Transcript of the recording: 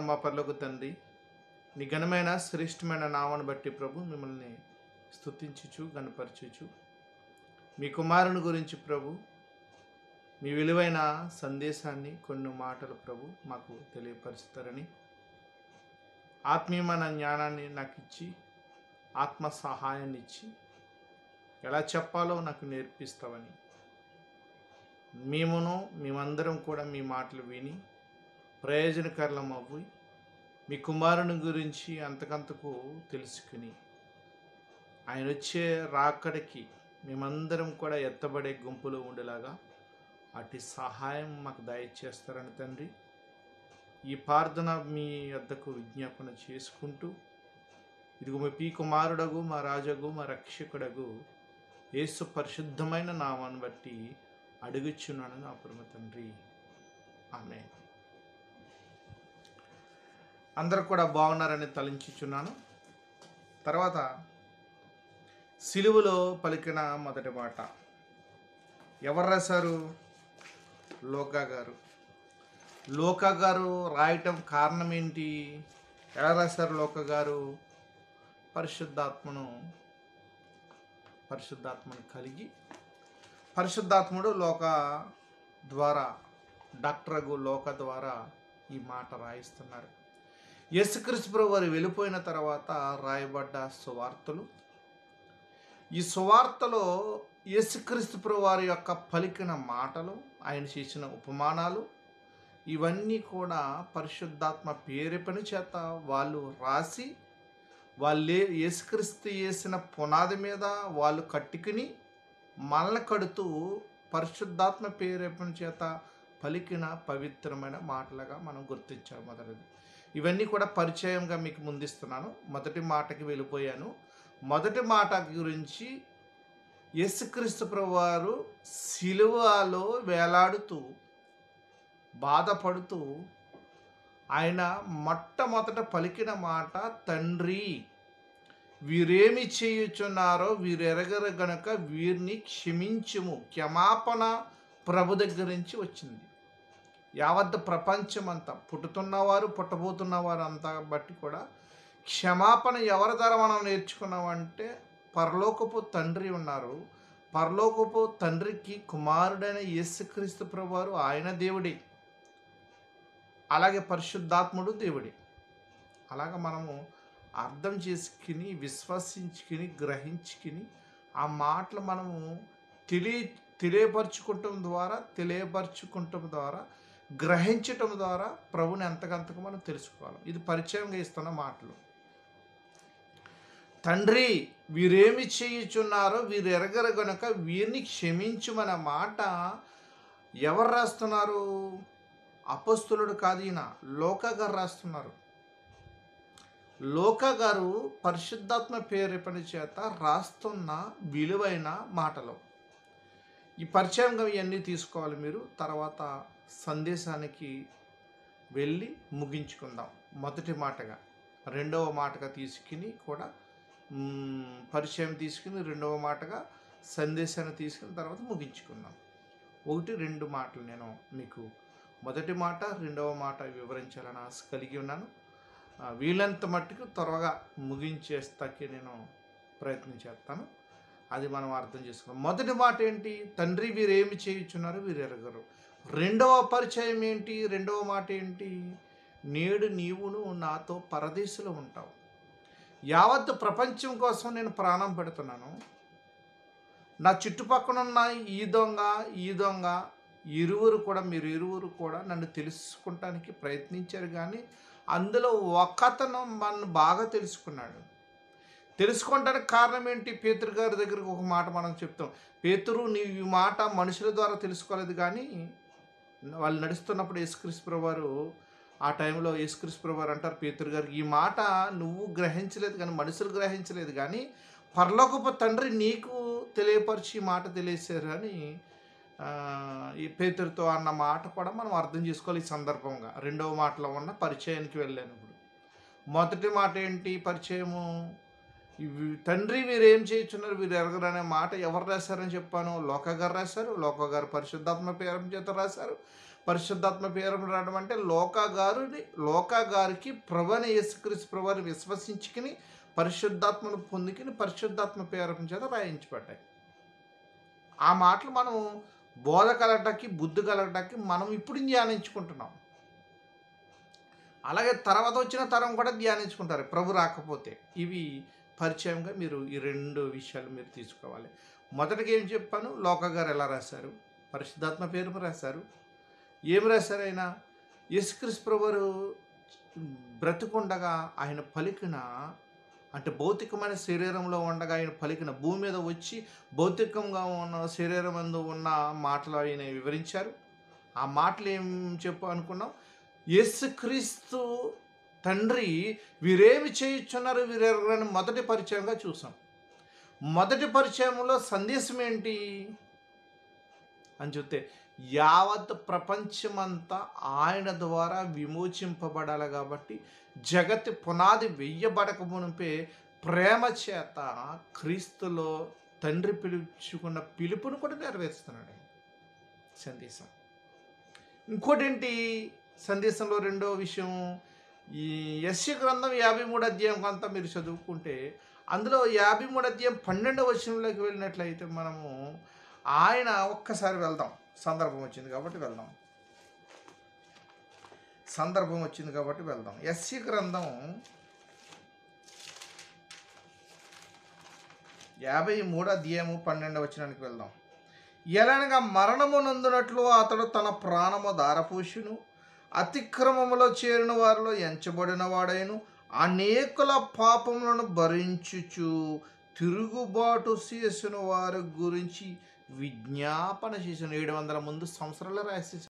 మా పరలోక తండ్రి, నీ ఘనమైన శ్రేష్టమైన నామాన్ని బట్టి ప్రభు మిమ్మల్ని స్తుతించుచు గణపరచుచు, మీ కుమారుని గురించి ప్రభు మీ విలువైన సందేశాన్ని కొన్ని మాటలు ప్రభు మాకు తెలియపరుస్తారని, ఆత్మీయమైన జ్ఞానాన్ని నాకు ఇచ్చి, ఆత్మ సహాయాన్ని ఇచ్చి ఎలా చెప్పాలో నాకు నేర్పిస్తావని, మేమందరం కూడా మీ మాటలు విని ప్రయోజనకరం అవ్వి మీ కుమారుని గురించి అంతకంతకు తెలుసుకుని ఆయన వచ్చే రాకడికి మేమందరం కూడా ఎత్తబడే గుంపులో ఉండేలాగా అటు సహాయం మాకు దయచేస్తారని తండ్రి, ఈ ప్రార్థన మీ వద్దకు విజ్ఞాపన చేసుకుంటూ, ఇదిగో మీ కుమారుడగు మా రాజగు మా రక్షకుడగు యేసు పరిశుద్ధమైన నామాన్ని బట్టి అడుగుచున్నాను నా పరమ తండ్రి, ఆమేన్. అందరూ కూడా బాగున్నారని తలంచుచున్నాను. తర్వాత సిలువలో పలికిన మొదటి మాట ఎవరు రాశారు? లోకా గారు. లోకా గారు రాయటం కారణం ఏంటి? ఎలా రాశారు లోకా గారు? పరిశుద్ధాత్మను కలిగి పరిశుద్ధాత్ముడు లోక ద్వారా డాక్టర్గు లోక ద్వారా ఈ మాట రాయిస్తున్నారు. యేసుక్రీస్తు ప్రభువు వారు వెళ్ళిపోయిన తర్వాత రాయబడ్డ సువార్తలు, ఈ సువార్తలో యేసుక్రీస్తు ప్రభువు వారి యొక్క పలికిన మాటలు, ఆయన చేసిన ఉపమానాలు, ఇవన్నీ కూడా పరిశుద్ధాత్మ ప్రేరేపణ చేత వాళ్ళు రాసి, వాళ్ళే యేసుక్రీస్తు చేసిన పునాది మీద వాళ్ళు కట్టుకుని మళ్ళీ కడుతూ పరిశుద్ధాత్మ ప్రేరేపణ చేత పలికిన పవిత్రమైన మాటలుగా మనం గుర్తించాం. మొదటిది ఇవన్నీ కూడా పరిచయంగా మీకు ముందిస్తున్నాను. మొదటి మాటకి వెళ్ళిపోయాను. మొదటి మాట గురించి యేసుక్రీస్తు ప్రభువారు సిలువలో వేలాడుతూ బాధపడుతూ ఆయన మొట్టమొదట పలికిన మాట, తండ్రి వీరేమి చేయుచున్నారో వీరెరగరు గనుక వీరిని క్షమించుము. క్షమాపణ ప్రభు దగ్గర నుంచి వచ్చింది. యావత్ ప్రపంచమంతా, పుట్టుతున్నవారు పుట్టబోతున్నవారు అంతా బట్టి కూడా క్షమాపణ ఎవరి ద్వారా మనం నేర్చుకున్నామంటే, పరలోకపు తండ్రి ఉన్నారు. పరలోకపు తండ్రికి కుమారుడైన యేసుక్రీస్తు ప్రభువారు ఆయన దేవుడే, అలాగే పరిశుద్ధాత్ముడు దేవుడే. అలాగే మనము అర్థం చేసుకుని విశ్వసించుకుని గ్రహించుకుని ఆ మాటలు మనము తెలియపరచుకుంటం ద్వారా గ్రహించటం ద్వారా ప్రభుని ఎంతకంతకు మనం తెలుసుకోవాలి. ఇది పరిచయంగా ఇస్తున్న మాటలు. తండ్రి వీరేమి చేయుచున్నారో వీరు ఎరగరు గనుక వీరిని క్షమించుమన్న మాట ఎవరు రాస్తున్నారు? అపొస్తలుడు కాదు, ఈయన లోకా గారు రాస్తున్నారు. లోకా గారు పరిశుద్ధాత్మ ప్రేరేపణ చేత రాస్తున్న విలువైన మాటలు. ఈ పరిచయంగా ఇవన్నీ తీసుకోవాలి మీరు. తర్వాత సందేశానికి వెళ్ళి ముగించుకుందాం. మొదటి మాటగా రెండవ మాటగా తీసుకుని కూడా పరిచయం తీసుకుని రెండవ మాటగా సందేశాన్ని తీసుకుని తర్వాత ముగించుకుందాం. 1-2 మాటలు నేను మీకు మొదటి మాట రెండవ మాట వివరించాలని ఆశ కలిగి ఉన్నాను. వీలంత మట్టుకు త్వరగా ముగించేస్తాకి నేను ప్రయత్నం చేస్తాను. అది మనం అర్థం చేసుకున్నాం. మొదటి మాట ఏంటి? తండ్రి వీరేమి చేయుచున్నారు వీరు ఎరగరు. రెండవ పరిచయం ఏంటి? రెండవ మాట ఏంటి? నేడు నీవును నాతో పరదేశంలో ఉంటావు. యావత్ ప్రపంచం కోసం నేను ప్రాణం పెడుతున్నాను. నా చుట్టుపక్కల ఉన్న ఈ దొంగ మీరు ఇరువురు కూడా నన్ను తెలుసుకుంటానికి ప్రయత్నించారు, కానీ అందులో ఒకతను మనల్ని బాగా తెలుసుకున్నాడు. తెలుసుకోవడానికి కారణం ఏంటి? పేతురు గారి దగ్గరకు ఒక మాట మనం చెప్తాం. పేతురు, నీవు ఈ మాట మనుషుల ద్వారా తెలుసుకోలేదు, కానీ వాళ్ళు నడుస్తున్నప్పుడు యేసుక్రీస్తు ప్రభువారు ఆ టైంలో యేసుక్రీస్తు ప్రభువారు అంటారు పేతురు గారికి, ఈ మాట నువ్వు గ్రహించలేదు కానీ, మనుషులు గ్రహించలేదు కానీ పరలోకపు తండ్రి నీకు తెలియపరిచి ఈ మాట తెలియసారు అని ఈ పేతురుతో అన్న మాట కూడా మనం అర్థం చేసుకోవాలి. ఈ సందర్భంగా రెండవ మాటలో ఉన్న పరిచయానికి వెళ్ళాను. ఇప్పుడు మొదటి మాట ఏంటి? పరిచయము. తండ్రి వీరేం చేయుచున్నారు వీరు ఎరగరు అనే మాట ఎవరు రాశారని చెప్పాను? లోకా గారు రాశారు. లోకా గారు పరిశుద్ధాత్మ ప్రేరణ చేత రాశారు. పరిశుద్ధాత్మ ప్రేరేపణ రావడం అంటే లోకా గారికి ప్రభువైన యేసుక్రీస్తు ప్రభువుని విశ్వసించుకుని పరిశుద్ధాత్మను పొందుకుని పరిశుద్ధాత్మ ప్రేరేపణ చేత రాయించబడ్డాయి. ఆ మాటలు మనం బోధ కలగటానికి, బుద్ధి కలగటానికి మనం ఇప్పుడు ధ్యానించుకుంటున్నాం. అలాగే తర్వాత వచ్చిన తరం కూడా ధ్యానించుకుంటారు ప్రభు రాకపోతే. ఇవి పరిచయంగా మీరు ఈ 2 విషయాలు మీరు తీసుకోవాలి. మొదటిగా ఏం చెప్పాను, లోకా గారు ఎలా రాశారు, పరిశుద్ధాత్మ పేరు రాశారు. ఏం రాశారు ఆయన? యేసుక్రీస్తు ప్రభువారు బ్రతికుండగా ఆయన పలికిన, అంటే భౌతికమైన శరీరంలో ఉండగా ఆయన పలికిన, భూమి మీద వచ్చి భౌతికంగా ఉన్న శరీరం యందు ఉన్న మాటలు ఆయన వివరించారు. ఆ మాటలు ఏం అనుకున్నాం, యేసుక్రీస్తు తండ్రి వీరేమి చేయుచున్నారు వీరెరుగరని మొదటి పరిచయంగా చూసాం. మొదటి పరిచయంలో సందేశం ఏంటి అని చూస్తే, యావత్ ప్రపంచమంతా ఆయన ద్వారా విమోచింపబడాలి కాబట్టి జగతి పునాది వెయ్యబడక మునిపే ప్రేమ చేత క్రీస్తులో తండ్రి పిలుచుకున్న పిలుపును కూడా నెరవేరుస్తున్నాడు సందేశం. ఇంకోటేంటి సందేశంలో రెండో విషయం, ఈ యెషయా గ్రంథం 53 అధ్యాయం అంతా మీరు చదువుకుంటే అందులో 53 అధ్యాయం 12వ వచనంలోకి వెళ్ళినట్లయితే మనము ఆయన ఒక్కసారి వెళ్దాం, సందర్భం వచ్చింది కాబట్టి వెళ్దాం. యెషయా గ్రంథం 53 అధ్యాయము 12వ వచనానికి వెళ్దాం. ఎలానగా మరణము నందునట్లు అతడు తన ప్రాణము దారపోషును, అతిక్రమములో చేరిన వారిలో ఎంచబడిన వాడైను, అనేకుల పాపములను భరించుచు తిరుగుబాటు చేసిన వారి గురించి విజ్ఞాపన చేసిన 700 ముందు సంవత్సరాలు రాసి